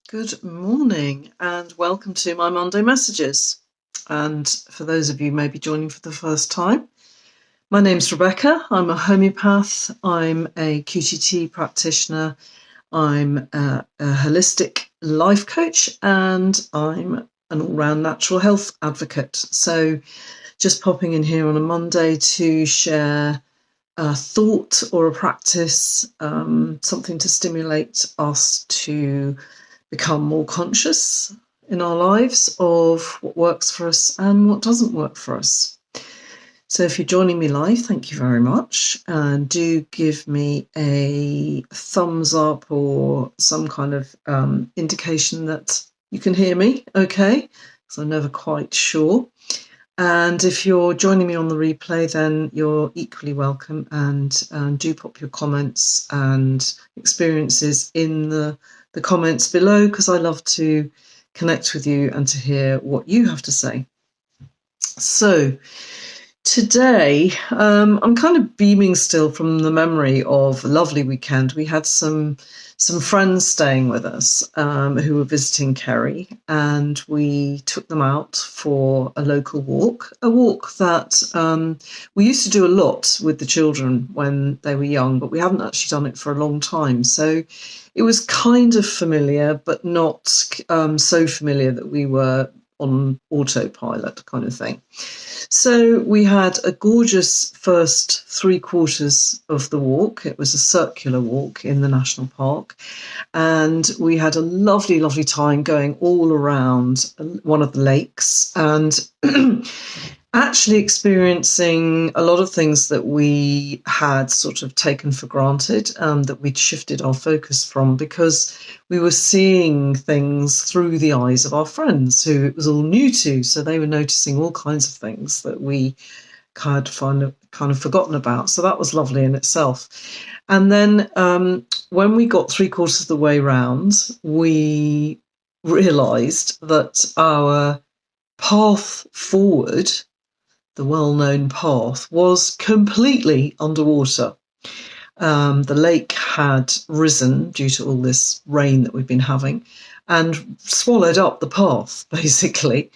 Good morning and welcome to my Monday messages. And for those of you maybe joining for the first time, my name's Rebecca. I'm a homeopath. I'm a QTT practitioner. I'm a holistic life coach and I'm an all-round natural health advocate. So just popping in here on a Monday to share a thought or a practice, something to stimulate us to become more conscious in our lives of what works for us and what doesn't work for us. So if you're joining me live, thank you very much. And do give me a thumbs up or some kind of indication that you can hear me okay, because I'm never quite sure. And if you're joining me on the replay, then you're equally welcome, and do pop your comments and experiences in the comments below, because I love to connect with you and to hear what you have to say. So today, I'm kind of beaming still from the memory of a lovely weekend. We had some friends staying with us who were visiting Kerry, and we took them out for a local walk, a walk that we used to do a lot with the children when they were young, but we haven't actually done it for a long time. So it was kind of familiar, but not so familiar that we were on autopilot kind of thing. So we had a gorgeous first 3/4 of the walk. It was a circular walk in the national park. And we had a lovely, lovely time going all around one of the lakes and actually experiencing a lot of things that we had sort of taken for granted, that we'd shifted our focus from, because we were seeing things through the eyes of our friends who it was all new to. So they were noticing all kinds of things that we had kind of forgotten about. So that was lovely in itself. And then when we got 3/4 of the way round, we realised that our path forward, the well-known path, was completely underwater. The lake had risen due to all this rain that we've been having and swallowed up the path, basically.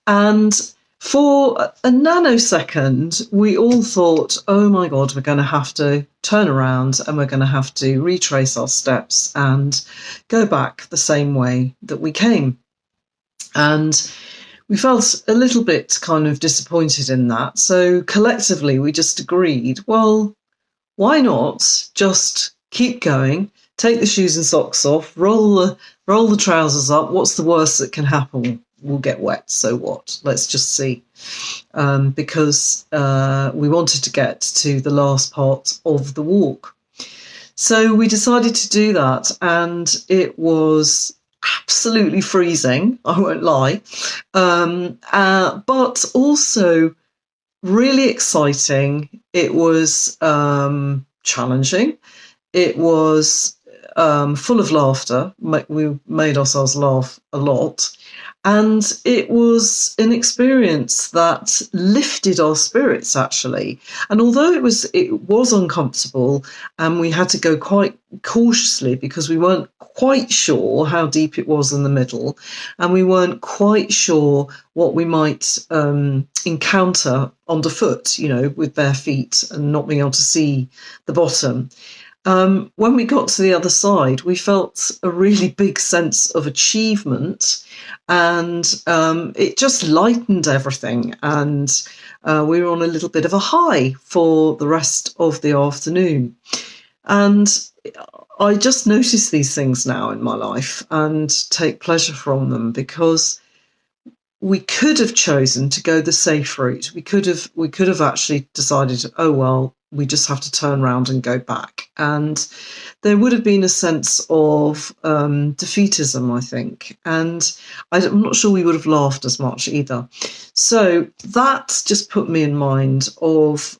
And for a nanosecond, we all thought, oh my God, we're going to have to turn around and we're going to have to retrace our steps and go back the same way that we came. And we felt a little bit kind of disappointed in that. So collectively, we just agreed, well, why not just keep going, take the shoes and socks off, roll the trousers up. What's the worst that can happen? We'll get wet, so what? Let's just see. Because we wanted to get to the last part of the walk. So we decided to do that, and it was absolutely freezing, I won't lie, but also really exciting. It was challenging. It was full of laughter. We made ourselves laugh a lot. And it was an experience that lifted our spirits, actually. And although it was uncomfortable, and we had to go quite cautiously because we weren't quite sure how deep it was in the middle, and we weren't quite sure what we might encounter underfoot, with bare feet and not being able to see the bottom. When we got to the other side, we felt a really big sense of achievement, and it just lightened everything. And we were on a little bit of a high for the rest of the afternoon. And I just notice these things now in my life and take pleasure from them, because we could have chosen to go the safe route. We could have actually decided, oh, well, we just have to turn around and go back. And there would have been a sense of defeatism, I think. And I'm not sure we would have laughed as much either. So that just put me in mind of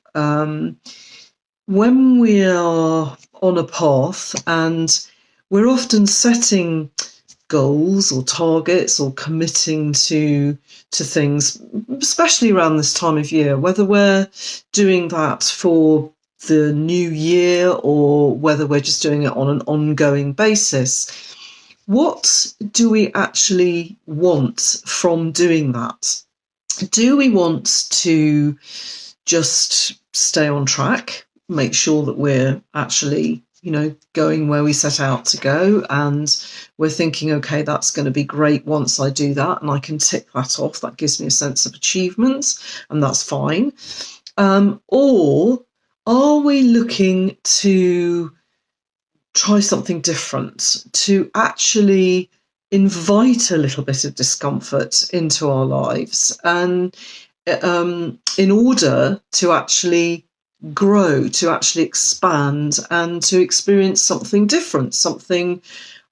when we are on a path and we're often setting goals or targets or committing to things, especially around this time of year, whether we're doing that for the new year or whether we're just doing it on an ongoing basis. what do we actually want from doing that? Do we want to just stay on track, make sure that we're actually, going where we set out to go, and we're thinking, okay, that's going to be great once I do that and I can tick that off. That gives me a sense of achievement, and that's fine. Or are we looking to try something different, to actually invite a little bit of discomfort into our lives, and in order to actually grow, to actually expand, and to experience something different, something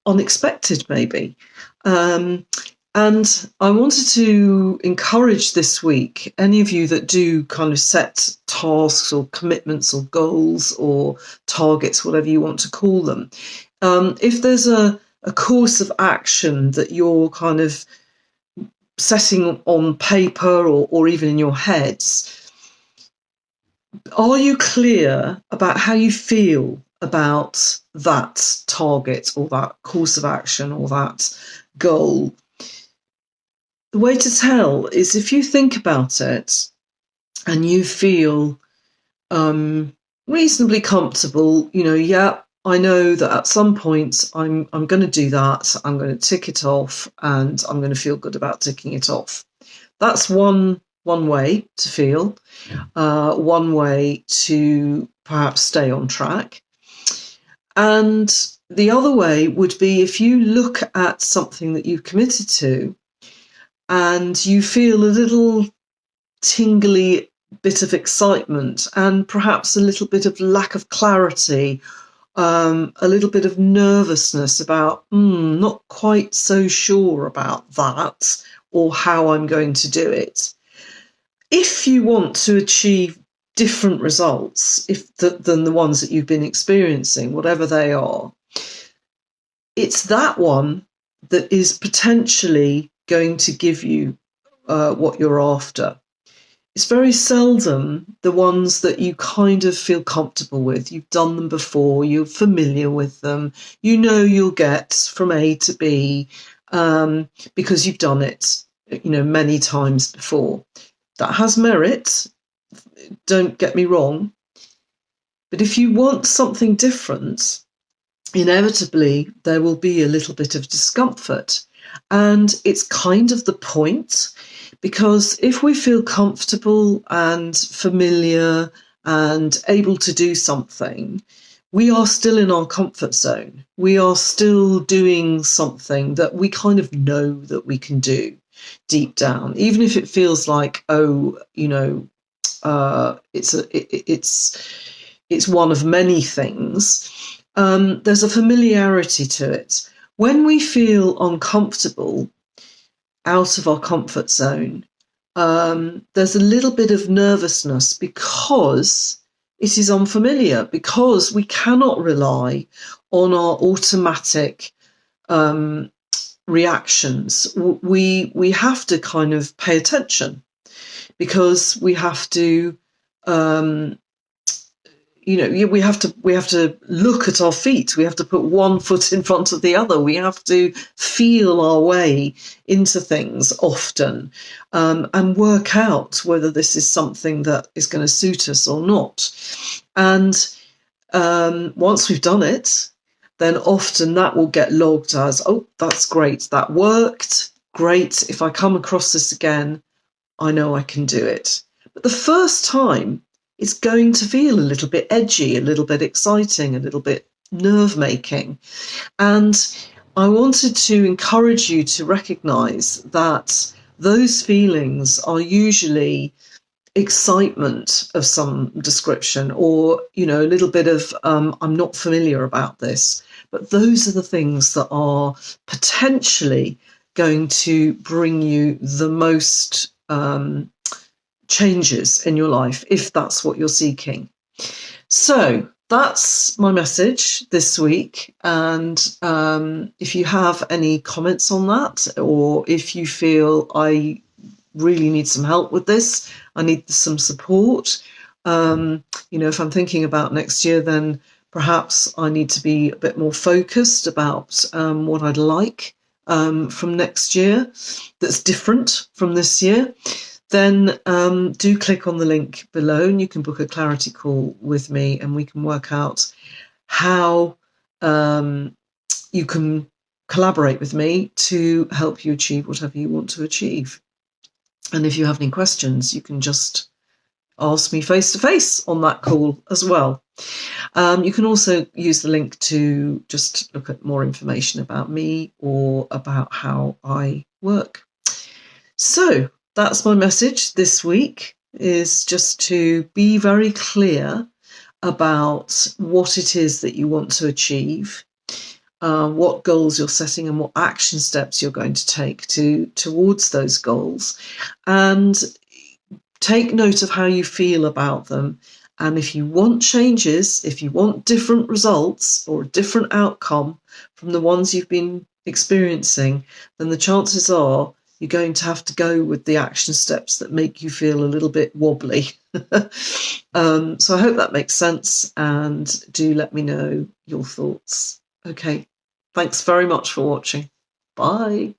unexpected maybe. And I wanted to encourage this week any of you that do kind of set tasks or commitments or goals or targets, whatever you want to call them. If there's a course of action that you're kind of setting on paper or even in your heads, are you clear about how you feel about that target or that course of action or that goal? The way to tell is if you think about it and you feel reasonably comfortable, I know that at some point I'm going to do that, I'm going to tick it off, and I'm going to feel good about ticking it off. That's one way to feel, one way to perhaps stay on track. And the other way would be if you look at something that you've committed to and you feel a little tingly bit of excitement and perhaps a little bit of lack of clarity, a little bit of nervousness about not quite so sure about that or how I'm going to do it. If you want to achieve different results than the ones that you've been experiencing, whatever they are, it's that one that is potentially going to give you what you're after. It's very seldom the ones that you kind of feel comfortable with. You've done them before, you're familiar with them, you'll get from A to B because you've done it, many times before. That has merit, don't get me wrong. But if you want something different, inevitably there will be a little bit of discomfort. And it's kind of the point, because if we feel comfortable and familiar and able to do something, we are still in our comfort zone. We are still doing something that we kind of know that we can do deep down, even if it feels like, it's one of many things. There's a familiarity to it. When we feel uncomfortable, out of our comfort zone, there's a little bit of nervousness because it is unfamiliar, because we cannot rely on our automatic reactions. We have to kind of pay attention, because we have to we have to look at our feet. We have to put one foot in front of the other. We have to feel our way into things often, and work out whether this is something that is going to suit us or not. And once we've done it, then often that will get logged as, oh, that's great, that worked, great. If I come across this again, I know I can do it. But the first time, it's going to feel a little bit edgy, a little bit exciting, a little bit nerve-making. And I wanted to encourage you to recognise that those feelings are usually excitement of some description, or, a little bit of, I'm not familiar about this. But those are the things that are potentially going to bring you the most changes in your life, if that's what you're seeking. So that's my message this week. And if you have any comments on that, or if you feel I really need some help with this, I need some support, if I'm thinking about next year, then Perhaps I need to be a bit more focused about what I'd like from next year that's different from this year, then do click on the link below and you can book a clarity call with me and we can work out how you can collaborate with me to help you achieve whatever you want to achieve. And if you have any questions, you can just ask me face to face on that call as well. You can also use the link to just look at more information about me or about how I work. So that's my message this week, is just to be very clear about what it is that you want to achieve, what goals you're setting and what action steps you're going to take towards those goals, and take note of how you feel about them. And if you want changes, if you want different results or a different outcome from the ones you've been experiencing, then the chances are you're going to have to go with the action steps that make you feel a little bit wobbly. So I hope that makes sense, and do let me know your thoughts. Okay, thanks very much for watching. Bye.